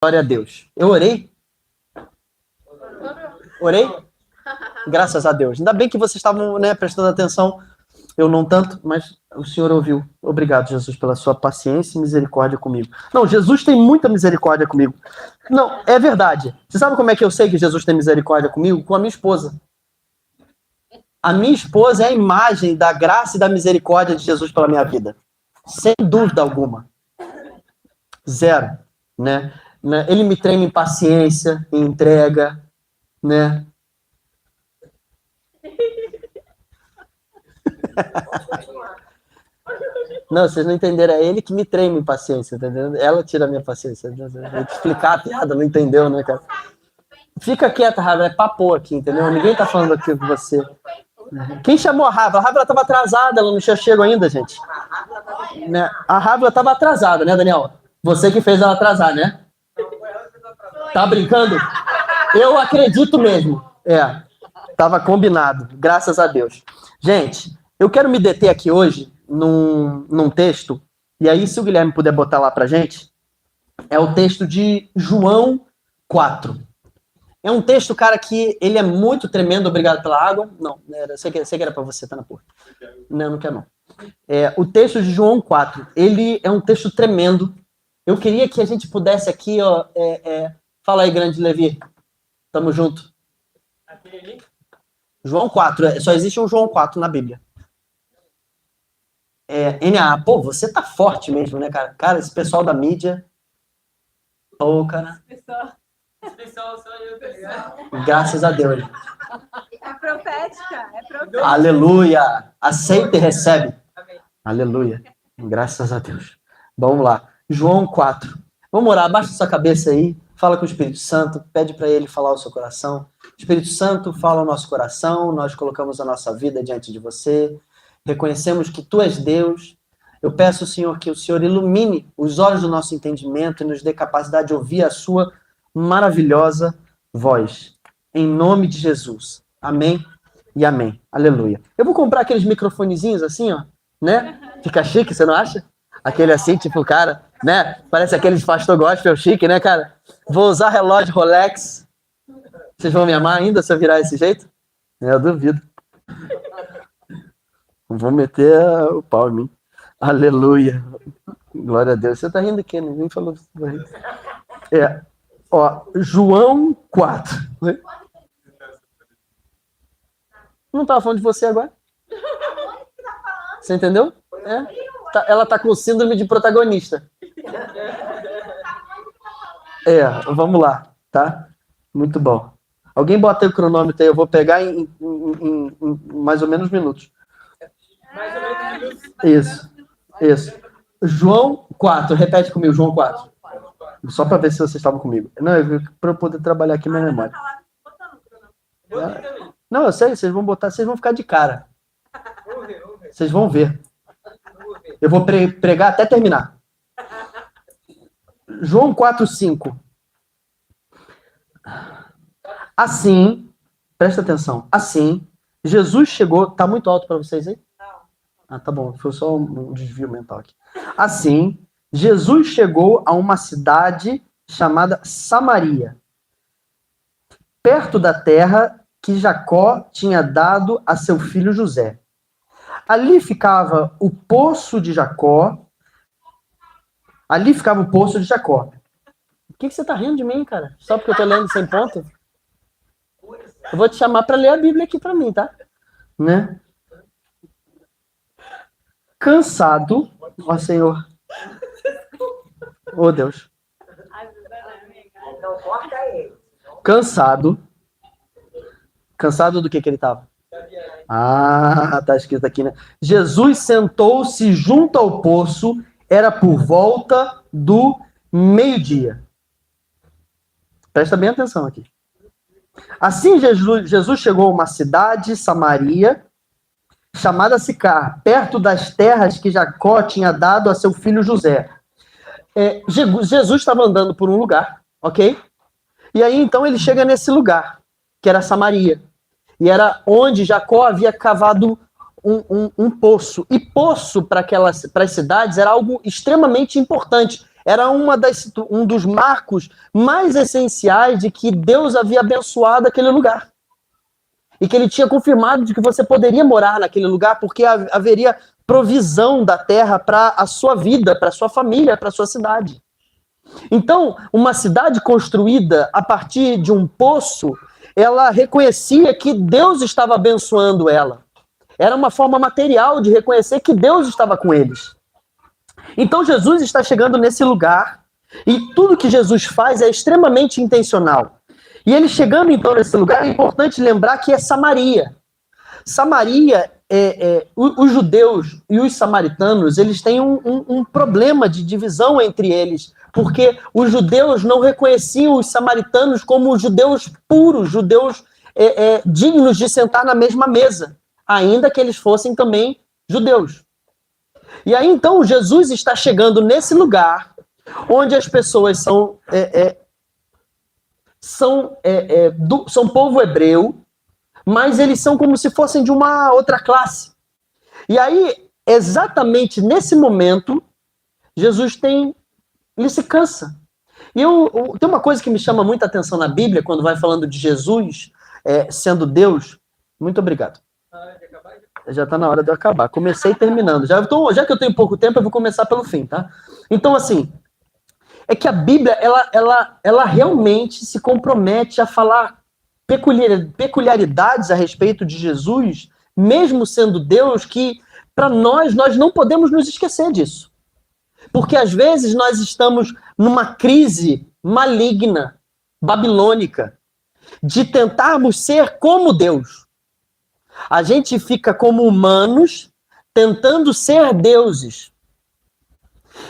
Glória a Deus. Eu orei? Orei? Graças a Deus. Ainda bem que vocês estavam, né, prestando atenção. Eu não tanto, mas o Senhor ouviu. Obrigado, Jesus, pela sua paciência e misericórdia comigo. Não, Jesus tem muita misericórdia comigo. Não, é verdade. Você sabe como é que eu sei que Jesus tem misericórdia comigo? Com a minha esposa. A minha esposa é a imagem da graça e da misericórdia de Jesus pela minha vida. Sem dúvida alguma. Zero, né? Ele me treina em paciência, em entrega, né? Não, vocês não entenderam. É ele que me treina em paciência, tá entendendo? Ela tira a minha paciência. Eu vou te explicar a piada, não entendeu, né, cara? Fica quieta, Rafa, é papo aqui, entendeu? Ninguém tá falando aqui com você. Quem chamou a Rafa? A Rafa tava atrasada, ela não tinha chego ainda, gente. Né? A Rafa tava atrasada, né, Daniel? Você que fez ela atrasar, né? Tá brincando? Eu acredito mesmo. É, tava combinado, graças a Deus. Gente, eu quero me deter aqui hoje num texto, e aí se o Guilherme puder botar lá pra gente, é o texto de João 4. É um texto, cara, que ele é muito tremendo. Obrigado pela água. Não, sei que era pra você, tá na porta. Não quero não. O texto de João 4, ele é um texto tremendo. Eu queria que a gente pudesse aqui, ó, fala aí, grande Levi. Tamo junto. João 4, só existe um João 4 na Bíblia. NA, pô, você tá forte mesmo, né, cara? Cara, esse pessoal da mídia. Ô, cara. Esse pessoal só eu, tá ligado? Graças a Deus. É profética, é profética. Aleluia. Aceita e recebe. Amém. Aleluia. Graças a Deus. Vamos lá. João 4. Vamos orar. Abaixa sua cabeça aí. Fala com o Espírito Santo. Pede para ele falar o seu coração. Espírito Santo, fala o nosso coração. Nós colocamos a nossa vida diante de você. Reconhecemos que tu és Deus. Eu peço, Senhor, que o Senhor ilumine os olhos do nosso entendimento e nos dê capacidade de ouvir a sua maravilhosa voz. Em nome de Jesus. Amém e amém. Aleluia. Eu vou comprar aqueles microfonezinhos assim, ó, né? Fica chique, você não acha? Aquele assim, tipo, cara, né? Parece aqueles pastor gospel chique, né, cara? Vou usar relógio Rolex. Vocês vão me amar ainda se eu virar desse jeito? Eu duvido. Vou meter o pau em mim. Aleluia. Glória a Deus. Você tá rindo aqui, ninguém falou. Ó, João 4. Não tava falando de você agora? Você entendeu? Ela tá com síndrome de protagonista. Vamos lá, tá? Muito bom. Alguém bota aí o cronômetro aí, eu vou pegar em mais ou menos minutos. Mais ou menos minutos. Isso. João 4, repete comigo, João 4. Só para ver se vocês estavam comigo. Não, para eu poder trabalhar aqui minha memória. Não, eu sei, vocês vão botar, vocês vão ficar de cara. Vocês vão ver. Eu vou pregar até terminar. João 4:5. Assim, presta atenção. Assim, Jesus chegou. Tá muito alto para vocês aí? Ah, tá bom. Foi só um desvio mental aqui. Assim, Jesus chegou a uma cidade chamada Samaria, perto da terra que Jacó tinha dado a seu filho José. Ali ficava o poço de Jacó. O que você tá rindo de mim, cara? Só porque eu tô lendo sem ponto? Eu vou te chamar para ler a Bíblia aqui para mim, tá? Né? Cansado, ó Senhor. Oh, Deus. Cansado. Cansado do que ele estava? Tá escrito aqui, né? Jesus sentou-se junto ao poço, era por volta do meio-dia. Presta bem atenção aqui. Assim, Jesus chegou a uma cidade, Samaria, chamada Sicar, perto das terras que Jacó tinha dado a seu filho José. Jesus estava andando por um lugar, ok? E aí, então, ele chega nesse lugar, que era Samaria. E era onde Jacó havia cavado um poço. E poço, para as cidades, era algo extremamente importante. era um dos marcos mais essenciais de que Deus havia abençoado aquele lugar. E que ele tinha confirmado de que você poderia morar naquele lugar porque haveria provisão da terra para a sua vida, para a sua família, para a sua cidade. Então, uma cidade construída a partir de um poço, ela reconhecia que Deus estava abençoando ela. Era uma forma material de reconhecer que Deus estava com eles. Então, Jesus está chegando nesse lugar e tudo que Jesus faz é extremamente intencional. E ele chegando então nesse lugar, é importante lembrar que é Samaria. Samaria, os judeus e os samaritanos, eles têm um problema de divisão entre eles, porque os judeus não reconheciam os samaritanos como judeus puros, judeus dignos de sentar na mesma mesa, ainda que eles fossem também judeus. E aí então Jesus está chegando nesse lugar onde as pessoas são povo hebreu, mas eles são como se fossem de uma outra classe. E aí, exatamente nesse momento, Jesus ele se cansa. E tem uma coisa que me chama muita atenção na Bíblia, quando vai falando de Jesus sendo Deus. Muito obrigado. Já está na hora de eu acabar. Comecei terminando. Já que eu tenho pouco tempo, eu vou começar pelo fim, tá? Então, assim, é que a Bíblia, ela realmente se compromete a falar peculiaridades a respeito de Jesus, mesmo sendo Deus, que para nós não podemos nos esquecer disso. Porque às vezes nós estamos numa crise maligna, babilônica, de tentarmos ser como Deus. A gente fica como humanos tentando ser deuses.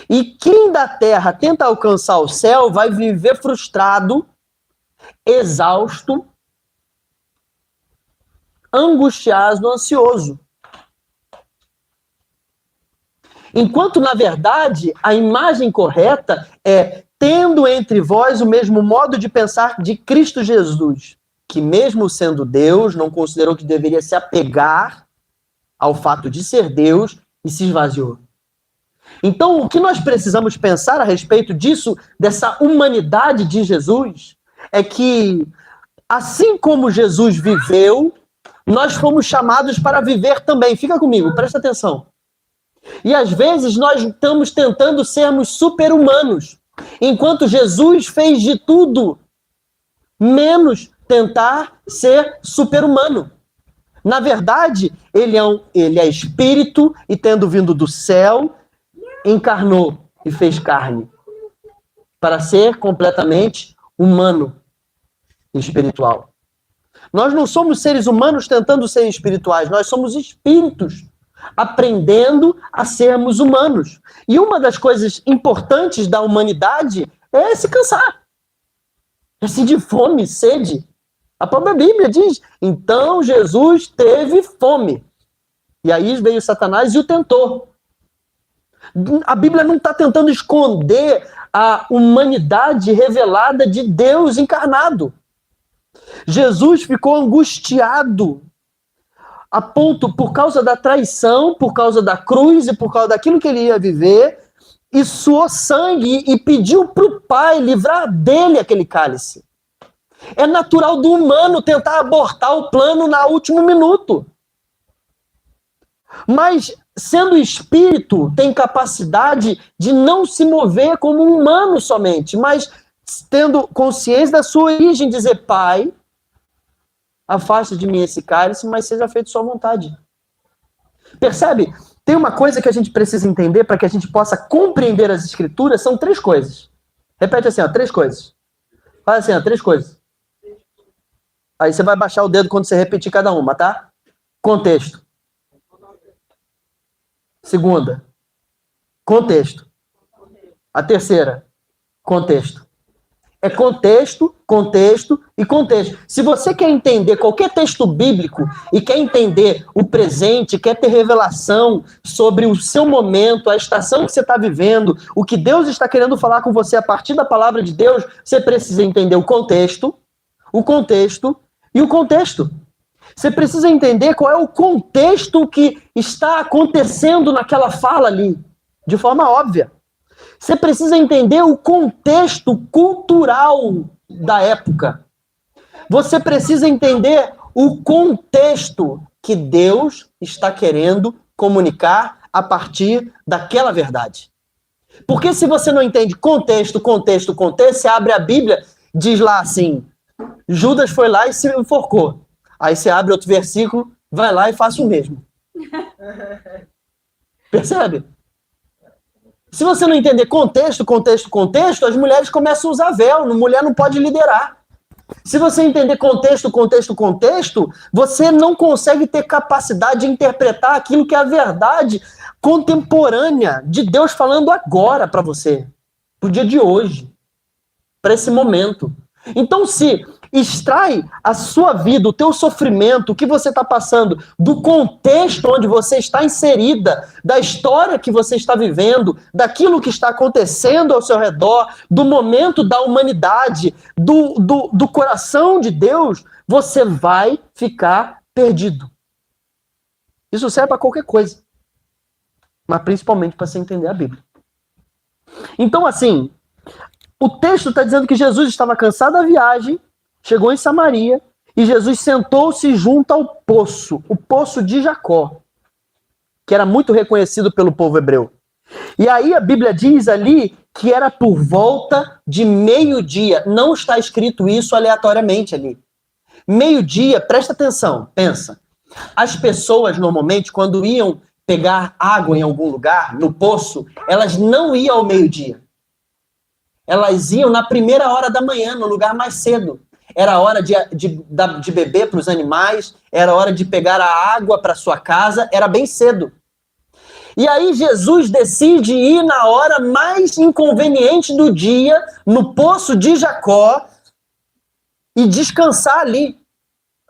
E quem da terra tenta alcançar o céu vai viver frustrado, exausto, angustiado, ansioso. Enquanto, na verdade, a imagem correta é tendo entre vós o mesmo modo de pensar de Cristo Jesus, que mesmo sendo Deus, não considerou que deveria se apegar ao fato de ser Deus e se esvaziou. Então, o que nós precisamos pensar a respeito disso, dessa humanidade de Jesus, é que, assim como Jesus viveu, nós fomos chamados para viver também. Fica comigo, presta atenção. E às vezes nós estamos tentando sermos super-humanos, enquanto Jesus fez de tudo, menos tentar ser super-humano. Na verdade, ele é espírito e, tendo vindo do céu, encarnou e fez carne para ser completamente humano e espiritual. Nós não somos seres humanos tentando ser espirituais, nós somos espíritos aprendendo a sermos humanos. E uma das coisas importantes da humanidade é se cansar, é sentir fome, sede. A própria Bíblia diz, então Jesus teve fome. E aí veio Satanás e o tentou. A Bíblia não está tentando esconder a humanidade revelada de Deus encarnado. Jesus ficou angustiado a ponto, por causa da traição, por causa da cruz e por causa daquilo que ele ia viver, e suou sangue e pediu para o Pai livrar dele aquele cálice. É natural do humano tentar abortar o plano no último minuto. Mas, sendo espírito, tem capacidade de não se mover como um humano somente, mas tendo consciência da sua origem, dizer, Pai, afasta de mim esse cálice, mas seja feito sua vontade. Percebe? Tem uma coisa que a gente precisa entender para que a gente possa compreender as Escrituras, são 3 coisas. Repete assim, 3 coisas. Fala assim, 3 coisas. Aí você vai baixar o dedo quando você repetir cada uma, tá? Contexto. Segunda. Contexto. A terceira. Contexto. É contexto, contexto e contexto. Se você quer entender qualquer texto bíblico e quer entender o presente, quer ter revelação sobre o seu momento, a estação que você está vivendo, o que Deus está querendo falar com você a partir da palavra de Deus, você precisa entender o contexto e o contexto. Você precisa entender qual é o contexto que está acontecendo naquela fala ali, de forma óbvia. Você precisa entender o contexto cultural da época. Você precisa entender o contexto que Deus está querendo comunicar a partir daquela verdade. Porque se você não entende contexto, você abre a Bíblia, diz lá assim, Judas foi lá e se enforcou. Aí você abre outro versículo, vai lá e faça o mesmo. Percebe? Se você não entender contexto, as mulheres começam a usar véu, mulher não pode liderar. Se você entender contexto, você não consegue ter capacidade de interpretar aquilo que é a verdade contemporânea de Deus falando agora para você, pro dia de hoje, para esse momento. Então, se extrai a sua vida, o teu sofrimento, o que você está passando, do contexto onde você está inserida, da história que você está vivendo, daquilo que está acontecendo ao seu redor, do momento da humanidade, do coração de Deus, você vai ficar perdido. Isso serve para qualquer coisa, mas principalmente para você entender a Bíblia. Então, assim, o texto está dizendo que Jesus estava cansado da viagem, chegou em Samaria e Jesus sentou-se junto ao poço, o poço de Jacó, que era muito reconhecido pelo povo hebreu. E aí a Bíblia diz ali que era por volta de meio-dia. Não está escrito isso aleatoriamente ali. Meio-dia, presta atenção, pensa. As pessoas, normalmente, quando iam pegar água em algum lugar, no poço, elas não iam ao meio-dia. Elas iam na primeira hora da manhã, no lugar mais cedo. Era hora de beber para os animais, era hora de pegar a água para sua casa, era bem cedo. E aí Jesus decide ir na hora mais inconveniente do dia, no poço de Jacó, e descansar ali,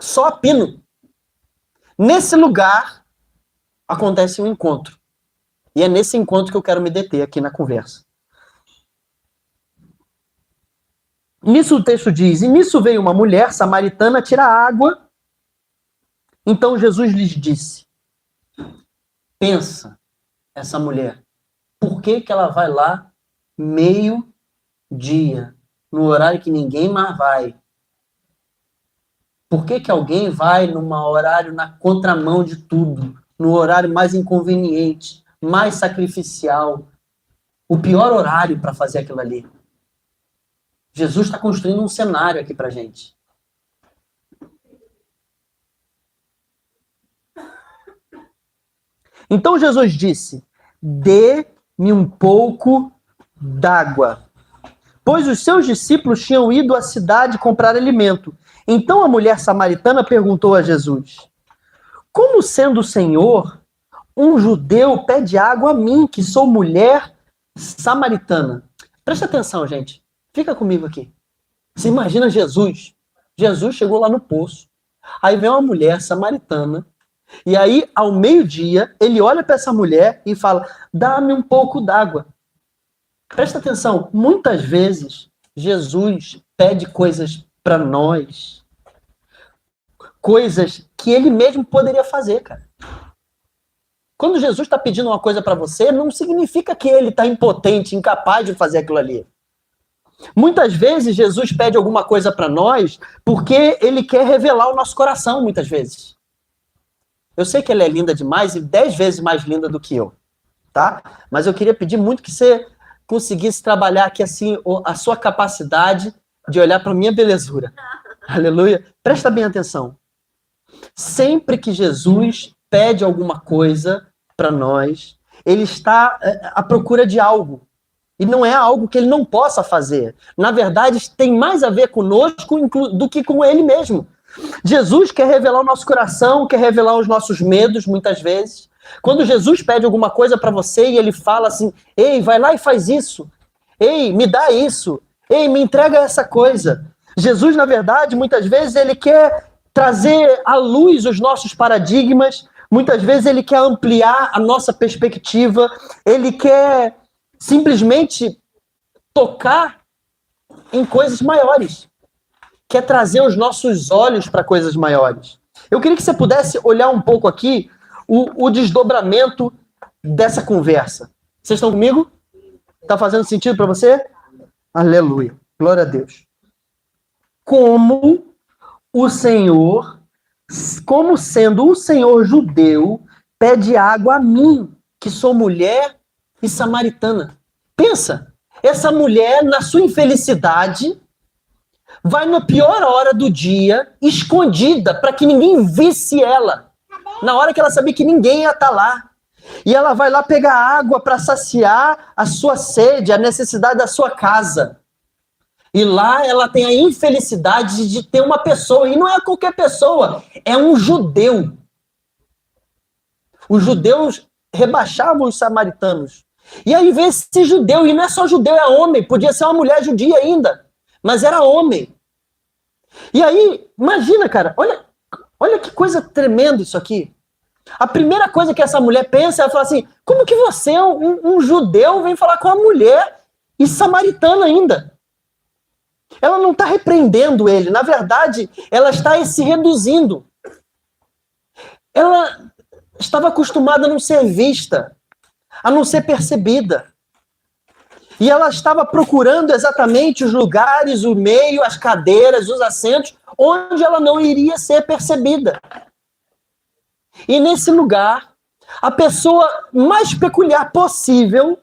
só a pino. Nesse lugar, acontece um encontro. E é nesse encontro que eu quero me deter aqui na conversa. Nisso o texto diz, e nisso veio uma mulher samaritana tirar água. Então Jesus lhes disse, pensa, essa mulher, por que ela vai lá meio-dia, no horário que ninguém mais vai? Por que alguém vai num horário na contramão de tudo, no horário mais inconveniente, mais sacrificial, o pior horário para fazer aquilo ali? Jesus está construindo um cenário aqui para a gente. Então Jesus disse, dê-me um pouco d'água. Pois os seus discípulos tinham ido à cidade comprar alimento. Então a mulher samaritana perguntou a Jesus, como sendo o Senhor, um judeu pede água a mim, que sou mulher samaritana? Presta atenção, gente. Fica comigo aqui. Você imagina Jesus. Jesus chegou lá no poço. Aí vem uma mulher samaritana. E aí, ao meio-dia, ele olha para essa mulher e fala, dá-me um pouco d'água. Presta atenção. Muitas vezes, Jesus pede coisas para nós. Coisas que ele mesmo poderia fazer, cara. Quando Jesus está pedindo uma coisa para você, não significa que ele está impotente, incapaz de fazer aquilo ali. Muitas vezes Jesus pede alguma coisa para nós porque ele quer revelar o nosso coração, muitas vezes. Eu sei que ela é linda demais e 10 vezes mais linda do que eu, tá? Mas eu queria pedir muito que você conseguisse trabalhar aqui assim a sua capacidade de olhar para a minha belezura. Aleluia. Presta bem atenção. Sempre que Jesus pede alguma coisa para nós, ele está à procura de algo. E não é algo que ele não possa fazer. Na verdade, tem mais a ver conosco do que com ele mesmo. Jesus quer revelar o nosso coração, quer revelar os nossos medos, muitas vezes. Quando Jesus pede alguma coisa para você e ele fala assim, ei, vai lá e faz isso. Ei, me dá isso. Ei, me entrega essa coisa. Jesus, na verdade, muitas vezes ele quer trazer à luz os nossos paradigmas. Muitas vezes ele quer ampliar a nossa perspectiva. Ele quer simplesmente tocar em coisas maiores. Quer trazer os nossos olhos para coisas maiores. Eu queria que você pudesse olhar um pouco aqui o desdobramento dessa conversa. Vocês estão comigo? Tá fazendo sentido para você? Aleluia. Glória a Deus. Como sendo o Senhor judeu, pede água a mim, que sou mulher e samaritana. Pensa, essa mulher, na sua infelicidade, vai na pior hora do dia, escondida, para que ninguém visse ela. Na hora que ela sabia que ninguém ia estar lá. E ela vai lá pegar água para saciar a sua sede, a necessidade da sua casa. E lá ela tem a infelicidade de ter uma pessoa, e não é qualquer pessoa, é um judeu. Os judeus rebaixavam os samaritanos. E aí vem esse judeu, e não é só judeu, é homem, podia ser uma mulher judia ainda, mas era homem. E aí, imagina, cara, olha que coisa tremenda isso aqui. A primeira coisa que essa mulher pensa, ela fala assim, como que você, um judeu, vem falar com uma mulher e samaritana ainda? Ela não está repreendendo ele, na verdade, ela está se reduzindo. Ela estava acostumada a não ser vista, a não ser percebida. E ela estava procurando exatamente os lugares, o meio, as cadeiras, os assentos, onde ela não iria ser percebida. E nesse lugar, a pessoa mais peculiar possível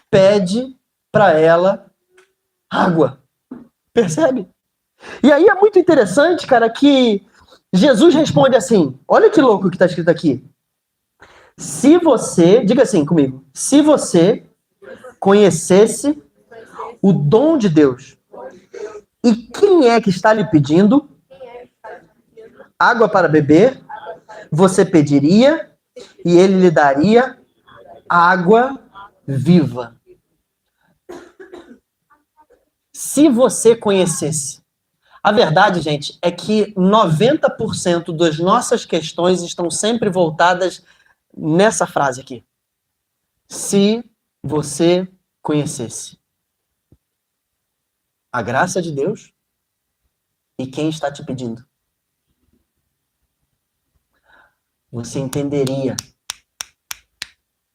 pede para ela água. Percebe? E aí é muito interessante, cara, que Jesus responde assim, olha que louco que está escrito aqui. Se você, diga assim comigo, se você conhecesse o dom de Deus, e quem é que está lhe pedindo água para beber, você pediria e ele lhe daria água viva. Se você conhecesse. A verdade, gente, é que 90% das nossas questões estão sempre voltadas nessa frase aqui. Se você conhecesse a graça de Deus e quem está te pedindo, você entenderia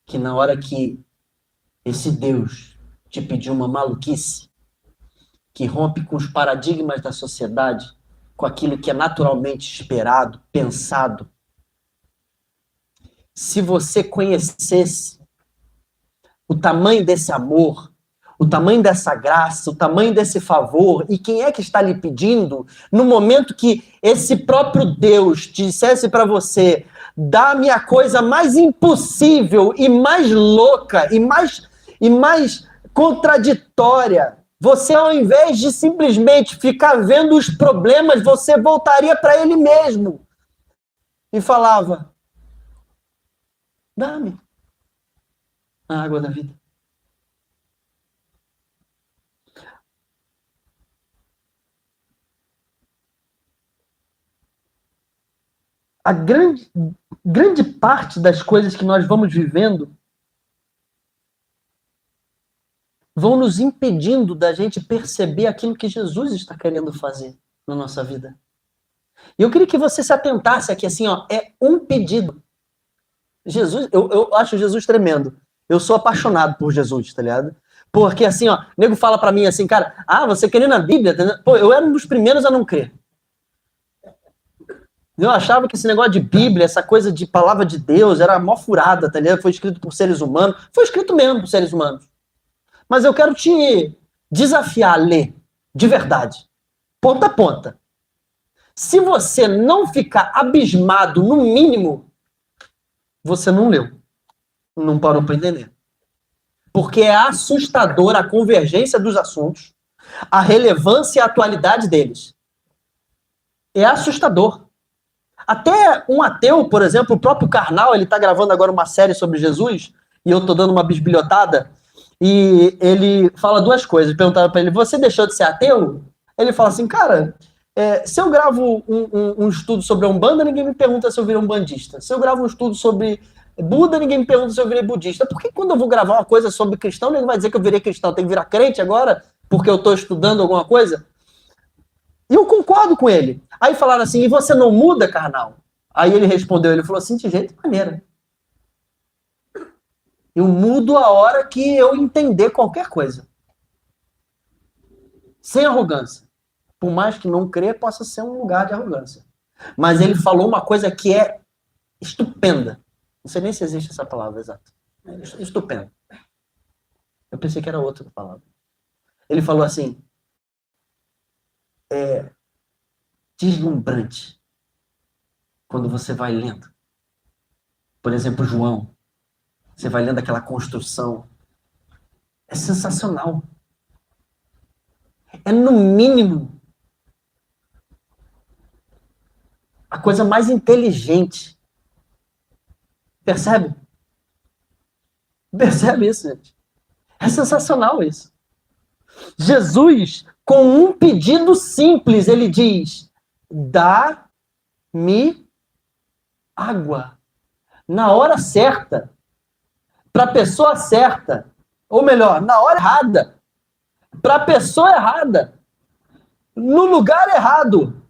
que na hora que esse Deus te pediu uma maluquice, que rompe com os paradigmas da sociedade, com aquilo que é naturalmente esperado, pensado, se você conhecesse o tamanho desse amor, o tamanho dessa graça, o tamanho desse favor, e quem é que está lhe pedindo, no momento que esse próprio Deus te dissesse para você, dá-me a coisa mais impossível e mais louca e mais contraditória, você, ao invés de simplesmente ficar vendo os problemas, você voltaria para ele mesmo e falava, dá-me a água da vida. A grande parte das coisas que nós vamos vivendo vão nos impedindo da gente perceber aquilo que Jesus está querendo fazer na nossa vida. E eu queria que você se atentasse aqui, assim, ó, é um pedido. Jesus, eu acho Jesus tremendo. Eu sou apaixonado por Jesus, tá ligado? Porque, assim, ó, o nego fala pra mim assim, cara, você crê na Bíblia? Pô, eu era um dos primeiros a não crer. Eu achava que esse negócio de Bíblia, essa coisa de palavra de Deus, era mó furada, tá ligado? Foi escrito por seres humanos. Foi escrito mesmo por seres humanos. Mas eu quero te desafiar a ler, de verdade, ponta a ponta. Se você não ficar abismado, no mínimo, você não leu. Não parou para entender. Porque é assustadora a convergência dos assuntos, a relevância e a atualidade deles. É assustador. Até um ateu, por exemplo, o próprio Karnal, ele está gravando agora uma série sobre Jesus, e eu estou dando uma bisbilhotada, e ele fala duas coisas. Perguntaram para ele, você deixou de ser ateu? Ele fala assim, cara, se eu gravo um estudo sobre a Umbanda, ninguém me pergunta se eu virei umbandista. Se eu gravo um estudo sobre Buda, ninguém me pergunta se eu virei budista. Por que quando eu vou gravar uma coisa sobre cristão, ninguém vai dizer que eu virei cristão? Tem que virar crente agora? Porque eu estou estudando alguma coisa? E eu concordo com ele. Aí falaram assim, e você não muda, carnal? Aí ele respondeu, ele falou assim, de jeito maneira. Eu mudo a hora que eu entender qualquer coisa. Sem arrogância. Por mais que não crer, possa ser um lugar de arrogância. Mas ele falou uma coisa que é estupenda. Não sei nem se existe essa palavra exata. Estupenda. Eu pensei que era outra palavra. Ele falou assim, deslumbrante. Quando você vai lendo. Por exemplo, João. Você vai lendo aquela construção. É sensacional. É, no mínimo, a coisa mais inteligente. Percebe? Percebe isso, gente? É sensacional isso. Jesus, com um pedido simples, ele diz, dá-me água. Na hora certa. Para a pessoa certa. Ou melhor, na hora errada. Para a pessoa errada. No lugar errado.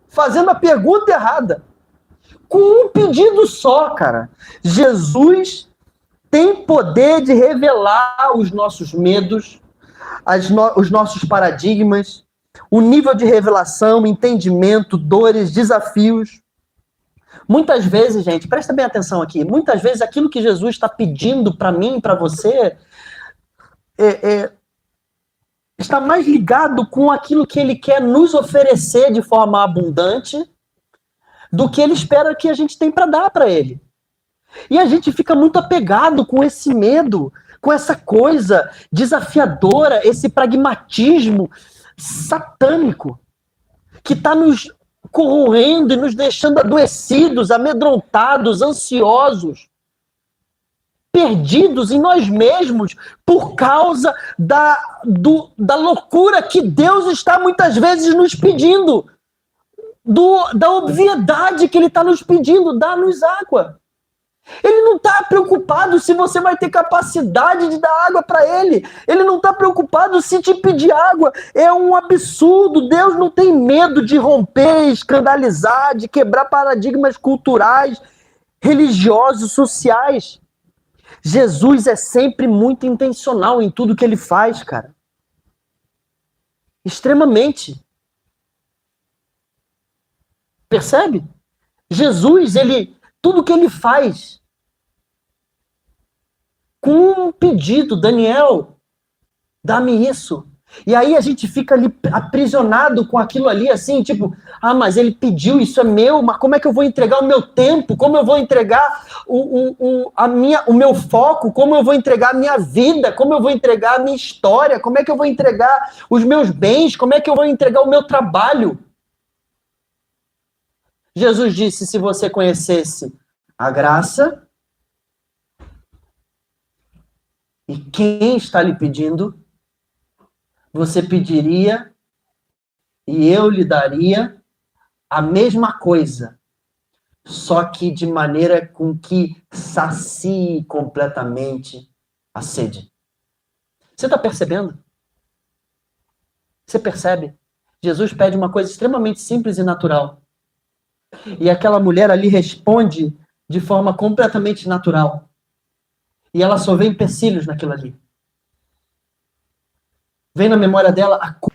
Fazendo a pergunta errada. Com um pedido só, cara. Jesus tem poder de revelar os nossos medos, os nossos paradigmas, o nível de revelação, entendimento, dores, desafios. Muitas vezes, gente, presta bem atenção aqui, muitas vezes aquilo que Jesus está pedindo para mim e para você está mais ligado com aquilo que ele quer nos oferecer de forma abundante do que ele espera que a gente tem para dar para ele. E a gente fica muito apegado com esse medo, com essa coisa desafiadora, esse pragmatismo satânico que está nos corroendo e nos deixando adoecidos, amedrontados, ansiosos, perdidos em nós mesmos por causa da loucura que Deus está muitas vezes nos pedindo, da obviedade que ele está nos pedindo, dá-nos água. Ele não está preocupado se você vai ter capacidade de dar água para ele. Ele não está preocupado se te pedir água. É um absurdo. Deus não tem medo de romper, escandalizar, de quebrar paradigmas culturais, religiosos, sociais. Jesus é sempre muito intencional em tudo que ele faz, cara. Extremamente. Percebe? Jesus, tudo que ele faz com um pedido, Daniel, dá-me isso. E aí a gente fica ali aprisionado com aquilo ali, assim, tipo, mas ele pediu, isso é meu, mas como é que eu vou entregar o meu tempo? Como eu vou entregar o meu foco? Como eu vou entregar a minha vida? Como eu vou entregar a minha história? Como é que eu vou entregar os meus bens? Como é que eu vou entregar o meu trabalho? Jesus disse, se você conhecesse a graça e quem está lhe pedindo, você pediria e eu lhe daria a mesma coisa, só que de maneira com que sacie completamente a sede. Você está percebendo? Você percebe? Jesus pede uma coisa extremamente simples e natural. E aquela mulher ali responde de forma completamente natural. E ela só vê empecilhos naquilo ali. Vem na memória dela a culpa.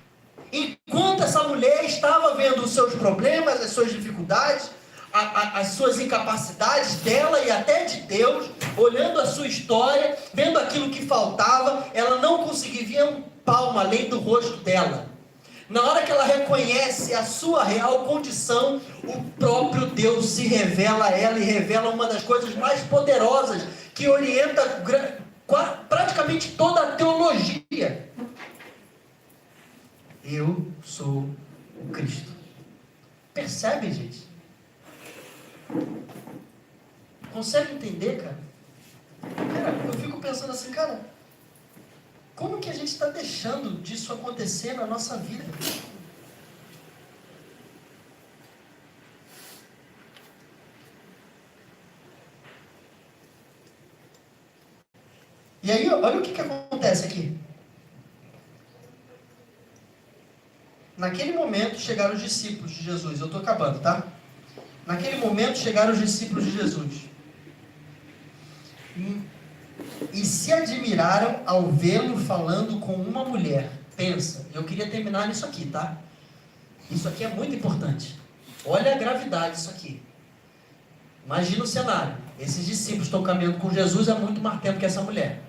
Enquanto essa mulher estava vendo os seus problemas, as suas dificuldades, as suas incapacidades dela e até de Deus, olhando a sua história, vendo aquilo que faltava, ela não conseguia ver um palmo além do rosto dela. Na hora que ela reconhece a sua real condição, o próprio Deus se revela a ela e revela uma das coisas mais poderosas que orienta praticamente toda a teologia. Eu sou o Cristo. Percebe, gente? Consegue entender, cara? Cara, eu fico pensando assim, cara, como que a gente está deixando disso acontecer na nossa vida? E aí, olha o que acontece aqui. Naquele momento chegaram os discípulos de Jesus. Eu estou acabando, tá? Naquele momento chegaram os discípulos de Jesus. e se admiraram ao vê-lo falando com uma mulher. Pensa, eu queria terminar nisso aqui, tá? Isso aqui é muito importante. Olha a gravidade disso aqui. Imagina o cenário. Esses discípulos estão caminhando com Jesus há muito mais tempo que essa mulher.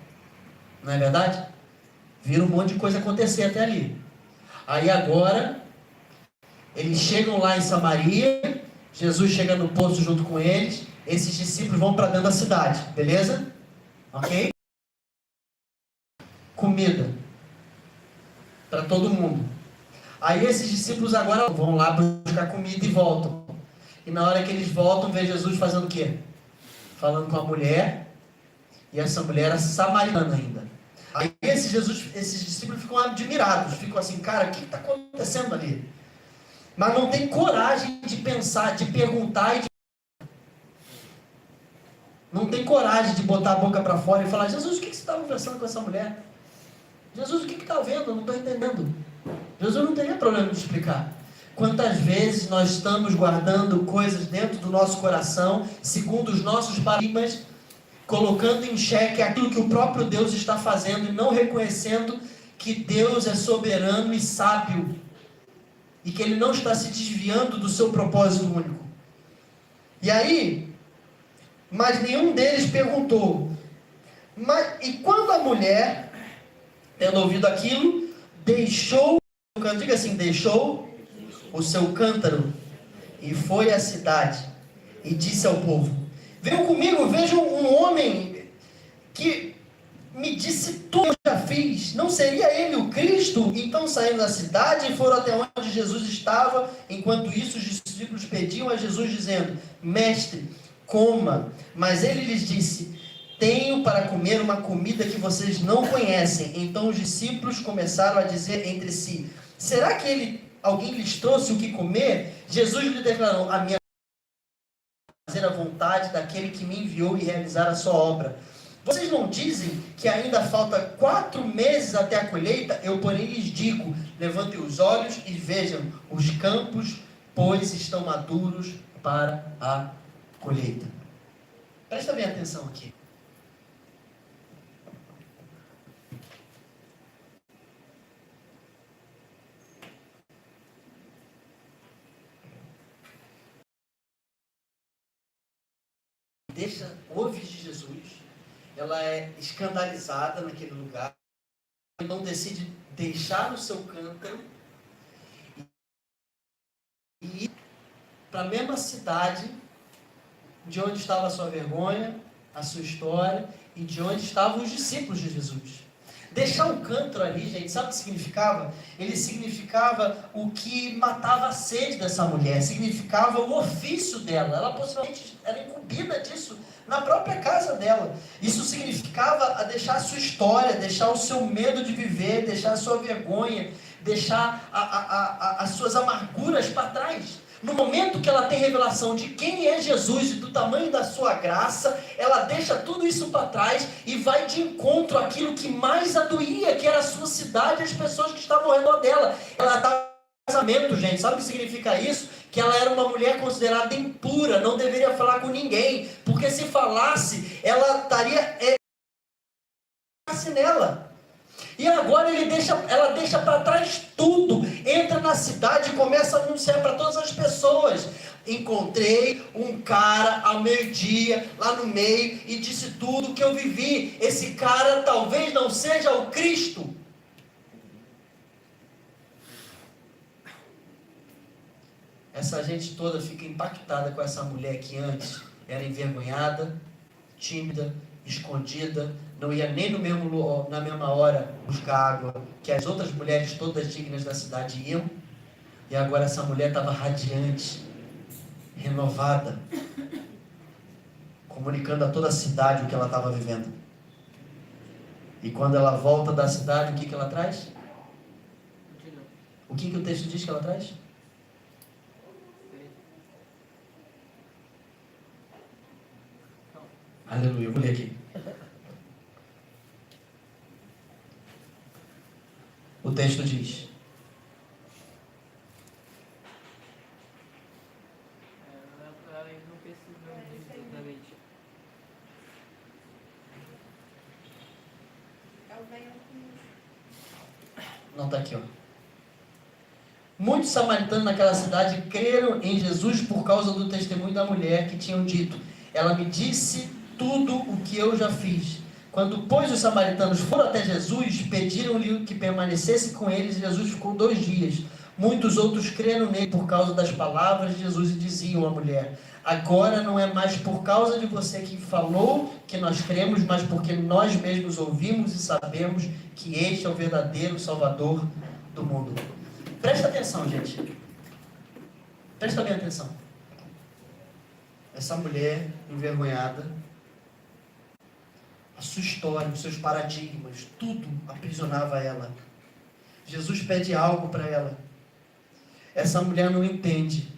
Não é verdade? Viram um monte de coisa acontecer até ali. Aí agora, eles chegam lá em Samaria, Jesus chega no poço junto com eles, esses discípulos vão para dentro da cidade, beleza? Ok? Comida para todo mundo. Aí esses discípulos agora vão lá buscar comida e voltam. E na hora que eles voltam, vê Jesus fazendo o quê? Falando com a mulher, e essa mulher era samaritana ainda. Aí esses discípulos ficam admirados, ficam assim, cara, o que está acontecendo ali? Mas não tem coragem de pensar, de perguntar e de... Não tem coragem de botar a boca para fora e falar, Jesus, o que você está conversando com essa mulher? Jesus, o que está vendo? Eu não estou entendendo. Jesus não teria problema de explicar. Quantas vezes nós estamos guardando coisas dentro do nosso coração, segundo os nossos paradigmas, colocando em xeque aquilo que o próprio Deus está fazendo e não reconhecendo que Deus é soberano e sábio e que Ele não está se desviando do seu propósito único. E aí, mas nenhum deles perguntou. E quando a mulher, tendo ouvido aquilo, deixou, diga assim, deixou o seu cântaro e foi à cidade e disse ao povo: venham comigo, vejam um homem que me disse tudo que eu já fiz. Não seria ele o Cristo? Então saíram da cidade e foram até onde Jesus estava. Enquanto isso, os discípulos pediam a Jesus dizendo: mestre, coma. Mas ele lhes disse: tenho para comer uma comida que vocês não conhecem. Então os discípulos começaram a dizer entre si: será que alguém lhes trouxe o que comer? Jesus lhe declarou: a minha fazer a vontade daquele que me enviou e realizar a sua obra. Vocês não dizem que ainda falta 4 meses até a colheita? Eu, porém, lhes digo: levantem os olhos e vejam os campos, pois estão maduros para a colheita. Presta bem atenção aqui. Ouve de Jesus, ela é escandalizada naquele lugar, então decide deixar o seu cântaro e ir para a mesma cidade de onde estava a sua vergonha, a sua história e de onde estavam os discípulos de Jesus. Deixar o cântaro ali, gente, sabe o que significava? Ele significava o que matava a sede dessa mulher, significava o ofício dela. Ela possivelmente era incumbida disso na própria casa dela. Isso significava deixar a sua história, deixar o seu medo de viver, deixar a sua vergonha, deixar as suas amarguras para trás. No momento que ela tem revelação de quem é Jesus e do tamanho da sua graça, ela deixa tudo isso para trás e vai de encontro àquilo que mais a doía, que era a sua cidade e as pessoas que estavam ao redor dela. Ela estava em casamento, gente. Sabe o que significa isso? Que ela era uma mulher considerada impura, não deveria falar com ninguém, porque se falasse, ela estaria nela. E agora ela deixa para trás tudo, entra na cidade e começa a anunciar para todas as pessoas: encontrei um cara ao meio-dia, lá no meio, e disse tudo o que eu vivi. Esse cara talvez não seja o Cristo. Essa gente toda fica impactada com essa mulher que antes era envergonhada, tímida, escondida, não ia nem na mesma hora buscar água que as outras mulheres todas dignas da cidade iam. E agora essa mulher estava radiante, renovada, comunicando a toda a cidade o que ela estava vivendo. E quando ela volta da cidade, o que ela traz? O que o texto diz que ela traz? Aleluia, eu vou ler aqui. O texto diz: Não está aqui, ó. Muitos samaritanos naquela cidade creram em Jesus por causa do testemunho da mulher que tinham dito: ela me disse tudo o que eu já fiz. Quando, pois, os samaritanos foram até Jesus, pediram-lhe que permanecesse com eles, e Jesus ficou 2 dias. Muitos outros creram nele por causa das palavras de Jesus e diziam à mulher: agora não é mais por causa de você que falou que nós cremos, mas porque nós mesmos ouvimos e sabemos que este é o verdadeiro Salvador do mundo. Presta atenção, gente. Presta bem atenção. Essa mulher envergonhada, a sua história, os seus paradigmas, tudo aprisionava ela. Jesus pede algo para ela. Essa mulher não entende.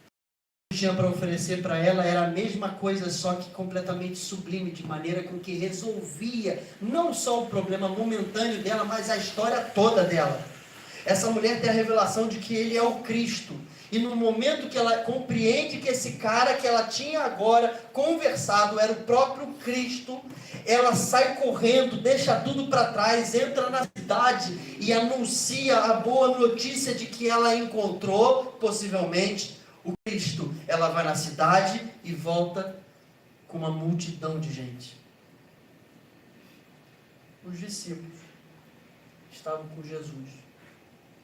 O que tinha para oferecer para ela era a mesma coisa, só que completamente sublime, de maneira com que resolvia não só o problema momentâneo dela, mas a história toda dela. Essa mulher tem a revelação de que ele é o Cristo. E no momento que ela compreende que esse cara que ela tinha agora conversado era o próprio Cristo, ela sai correndo, deixa tudo para trás, entra na cidade e anuncia a boa notícia de que ela encontrou, possivelmente, o Cristo. Ela vai na cidade e volta com uma multidão de gente. Os discípulos estavam com Jesus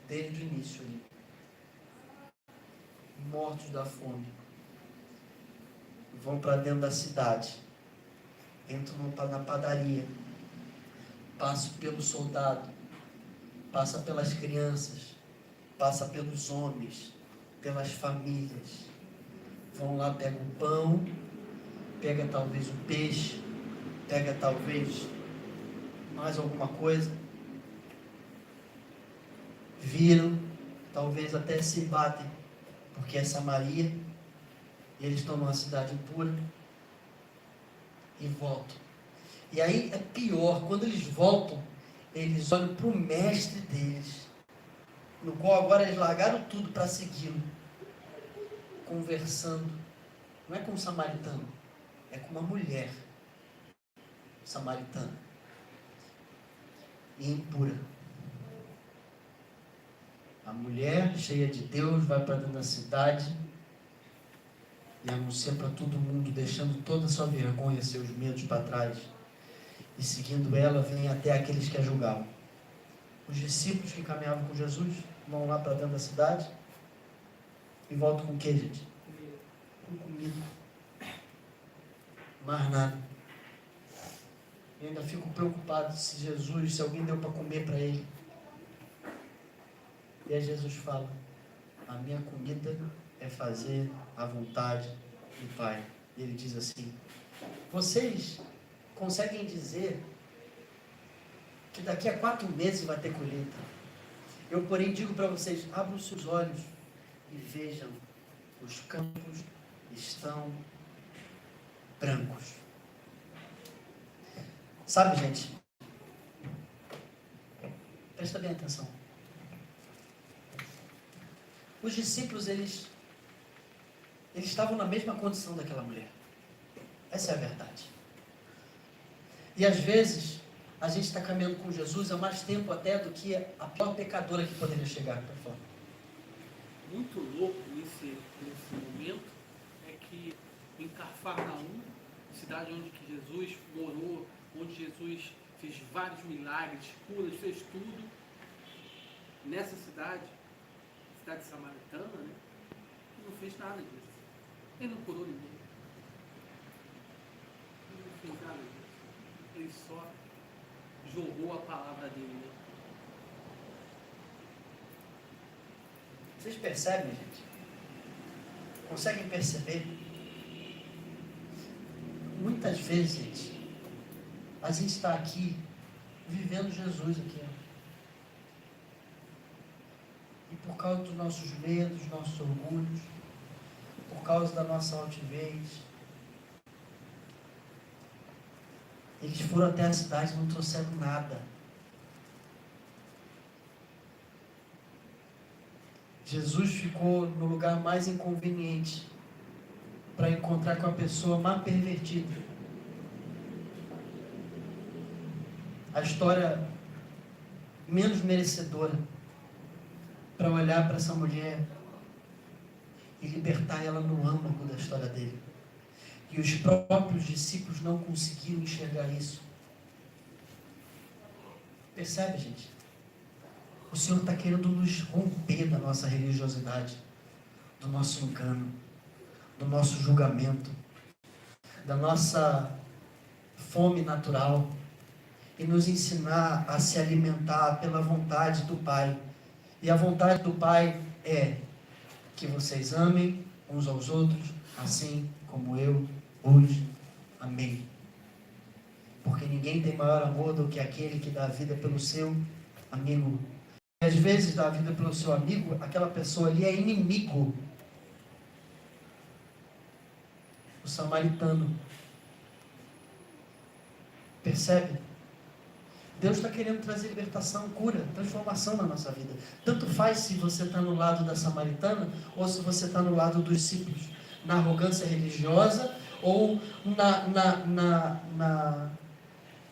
desde o início ali, mortos da fome, vão para dentro da cidade, entram na padaria, passam pelo soldado, passa pelas crianças, passa pelos homens, pelas famílias, vão lá, pega o pão, pega talvez o peixe, pega talvez mais alguma coisa, viram, talvez até se batem, porque é Samaria, e eles estão numa cidade impura, e voltam. E aí é pior, quando eles voltam, eles olham para o mestre deles, no qual agora eles largaram tudo para segui-lo, conversando, não é com um samaritano, é com uma mulher samaritana, e impura. A mulher, cheia de Deus, vai para dentro da cidade e anuncia para todo mundo, deixando toda a sua vergonha, seus medos para trás. E seguindo ela, vem até aqueles que a julgavam. Os discípulos que caminhavam com Jesus vão lá para dentro da cidade e voltam com o que, gente? Com comida. Mais nada. Eu ainda fico preocupado se alguém deu para comer para ele. E aí Jesus fala: a minha comida é fazer a vontade do Pai. E ele diz assim: vocês conseguem dizer que daqui a 4 meses vai ter colheita? Eu, porém, digo para vocês: abram os seus olhos e vejam, os campos estão brancos. Sabe, gente? Presta bem atenção. Os discípulos, eles estavam na mesma condição daquela mulher. Essa é a verdade. E às vezes, a gente está caminhando com Jesus há mais tempo até do que a pior pecadora que poderia chegar para fora. Muito louco nesse momento é que em Cafarnaum, cidade onde que Jesus morou, onde Jesus fez vários milagres, curas, fez tudo, nessa cidade samaritana, né? Ele não fez nada disso. Ele não curou ninguém. Ele não fez nada disso. Ele só jogou a palavra dele, né? Vocês percebem, gente? Conseguem perceber? Muitas vezes, gente, a gente está aqui vivendo Jesus aqui, ó. E por causa dos nossos medos, dos nossos orgulhos, por causa da nossa altivez, eles foram até a cidade e não trouxeram nada. Jesus ficou no lugar mais inconveniente para encontrar com a pessoa mais pervertida. a história menos merecedora para olhar para essa mulher e libertar ela no âmago da história dele. E os próprios discípulos não conseguiram enxergar isso. Percebe, gente? O Senhor está querendo nos romper da nossa religiosidade, do nosso engano, do nosso julgamento, da nossa fome natural, e nos ensinar a se alimentar pela vontade do Pai. E a vontade do Pai é que vocês amem uns aos outros, assim como eu hoje amei. Porque ninguém tem maior amor do que aquele que dá a vida pelo seu amigo. E às vezes dá a vida pelo seu amigo, aquela pessoa ali é inimigo. O samaritano. Percebe? Deus está querendo trazer libertação, cura, transformação na nossa vida. Tanto faz se você está no lado da samaritana ou se você está no lado dos discípulos. Na arrogância religiosa ou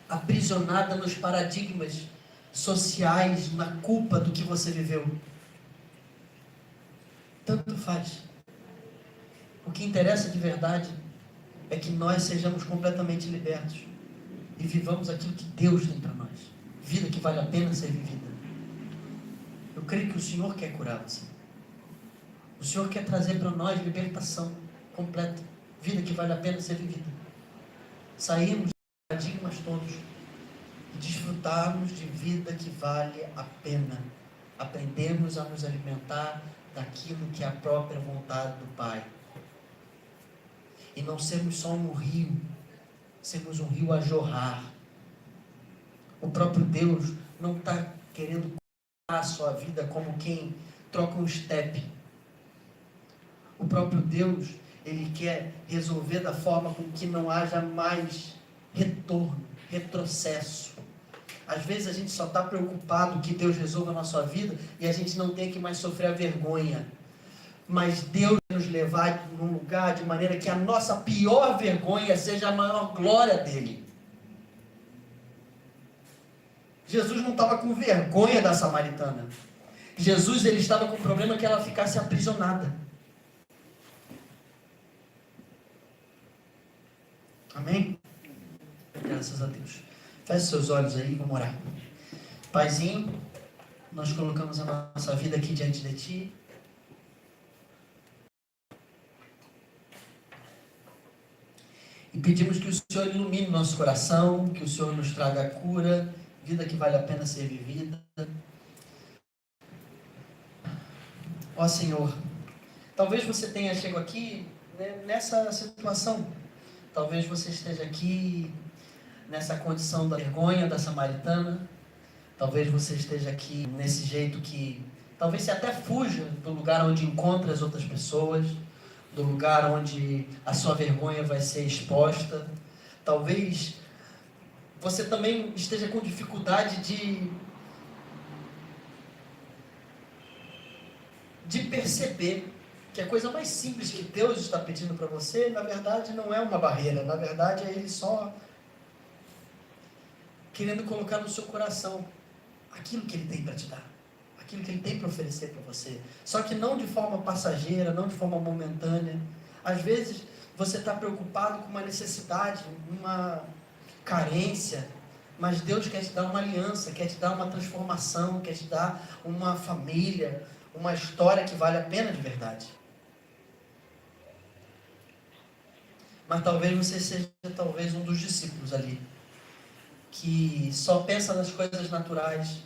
aprisionada nos paradigmas sociais, na culpa do que você viveu. Tanto faz. O que interessa de verdade é que nós sejamos completamente libertos e vivamos aquilo que Deus tem para nós. Vida que vale a pena ser vivida. Eu creio que o Senhor quer curar você. O Senhor quer trazer para nós libertação completa. Vida que vale a pena ser vivida. Sairmos dos paradigmas todos e desfrutarmos de vida que vale a pena. Aprendemos a nos alimentar daquilo que é a própria vontade do Pai. E não sermos só um rio, sermos um rio a jorrar. O próprio Deus não está querendo curar a sua vida como quem troca um estepe. O próprio Deus, Ele quer resolver da forma com que não haja mais retorno, retrocesso. Às vezes a gente só está preocupado que Deus resolva a nossa vida e a gente não tem que mais sofrer a vergonha. Mas Deus vai nos levar num lugar de maneira que a nossa pior vergonha seja a maior glória dele. Jesus não estava com vergonha da samaritana. Jesus, ele estava com o problema que ela ficasse aprisionada. Amém? Graças a Deus. Feche seus olhos aí, vamos orar. Paizinho, nós colocamos a nossa vida aqui diante de Ti. E pedimos que o Senhor ilumine nosso coração, que o Senhor nos traga a cura, vida que vale a pena ser vivida. Ó Senhor, talvez você tenha chegado aqui nessa situação. Talvez você esteja aqui nessa condição da vergonha da samaritana. Talvez você esteja aqui nesse jeito que talvez você até fuja do lugar onde encontra as outras pessoas, do lugar onde a sua vergonha vai ser exposta. Talvez você também esteja com dificuldade de perceber que a coisa mais simples que Deus está pedindo para você, na verdade, não é uma barreira. Na verdade, é Ele só querendo colocar no seu coração aquilo que Ele tem para te dar, aquilo que Ele tem para oferecer para você. Só que não de forma passageira, não de forma momentânea. Às vezes, você está preocupado com uma necessidade, uma carência, mas Deus quer te dar uma aliança, quer te dar uma transformação, quer te dar uma família, uma história que vale a pena de verdade. Mas talvez você seja um dos discípulos ali, que só pensa nas coisas naturais,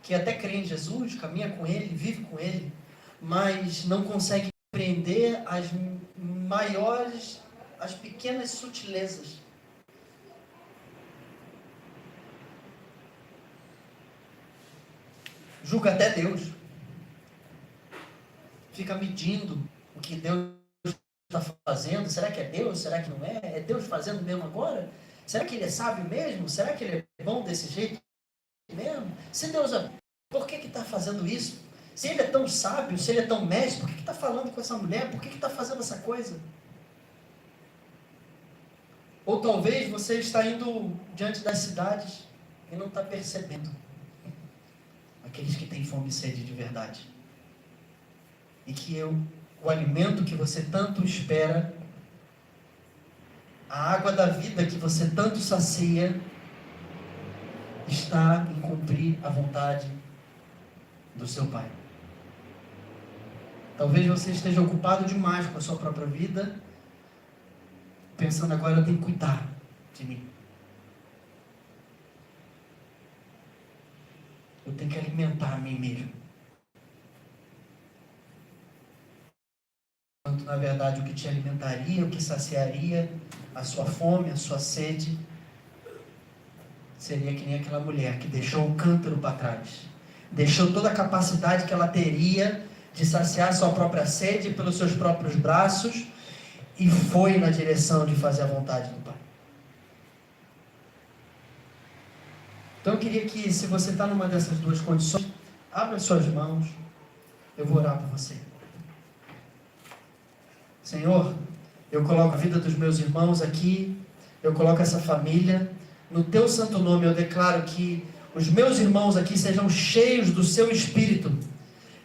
que até crê em Jesus, caminha com Ele, vive com Ele, mas não consegue compreender as maiores, as pequenas sutilezas. Julga até Deus. Fica medindo o que Deus está fazendo. Será que é Deus? Será que não é? É Deus fazendo mesmo agora? Será que Ele é sábio mesmo? Será que Ele é bom desse jeito mesmo? Se Deus é... por que está fazendo isso? Se Ele é tão sábio, se Ele é tão mestre, por que está falando com essa mulher? Por que está fazendo essa coisa? Ou talvez você está indo diante das cidades e não está percebendo. Aqueles que têm fome e sede de verdade. E que o alimento que você tanto espera, a água da vida que você tanto sacia, está em cumprir a vontade do seu Pai. Talvez você esteja ocupado demais com a sua própria vida, pensando agora eu tenho que cuidar de mim. Eu tenho que alimentar a mim mesmo. Enquanto, na verdade, o que te alimentaria, o que saciaria a sua fome, a sua sede, seria que nem aquela mulher que deixou o cântaro para trás. Deixou toda a capacidade que ela teria de saciar sua própria sede pelos seus próprios braços e foi na direção de fazer a vontade do Pai. Então eu queria que, se você está numa dessas duas condições, abra suas mãos, eu vou orar por você. Senhor, eu coloco a vida dos meus irmãos aqui, eu coloco essa família, no teu santo nome eu declaro que os meus irmãos aqui sejam cheios do seu Espírito.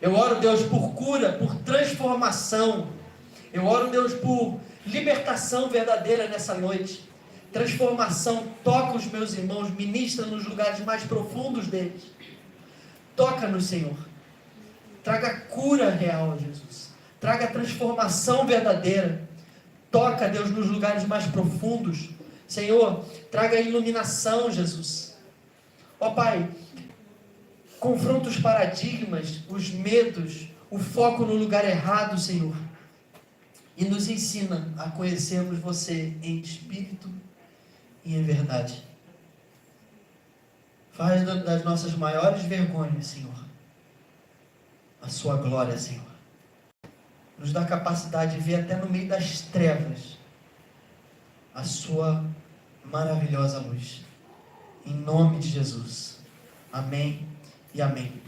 Eu oro, Deus, por cura, por transformação. Eu oro, Deus, por libertação verdadeira nessa noite. Transformação, toca os meus irmãos, ministra nos lugares mais profundos deles. Toca-nos, Senhor. Traga cura real, Jesus. Traga transformação verdadeira. Toca, Deus, nos lugares mais profundos. Senhor, traga iluminação, Jesus. Ó Pai, confronta os paradigmas, os medos, o foco no lugar errado, Senhor. E nos ensina a conhecermos você em espírito e em verdade. Faz das nossas maiores vergonhas, Senhor, a sua glória, Senhor. Nos dá capacidade de ver até no meio das trevas a sua maravilhosa luz. Em nome de Jesus. Amém e amém.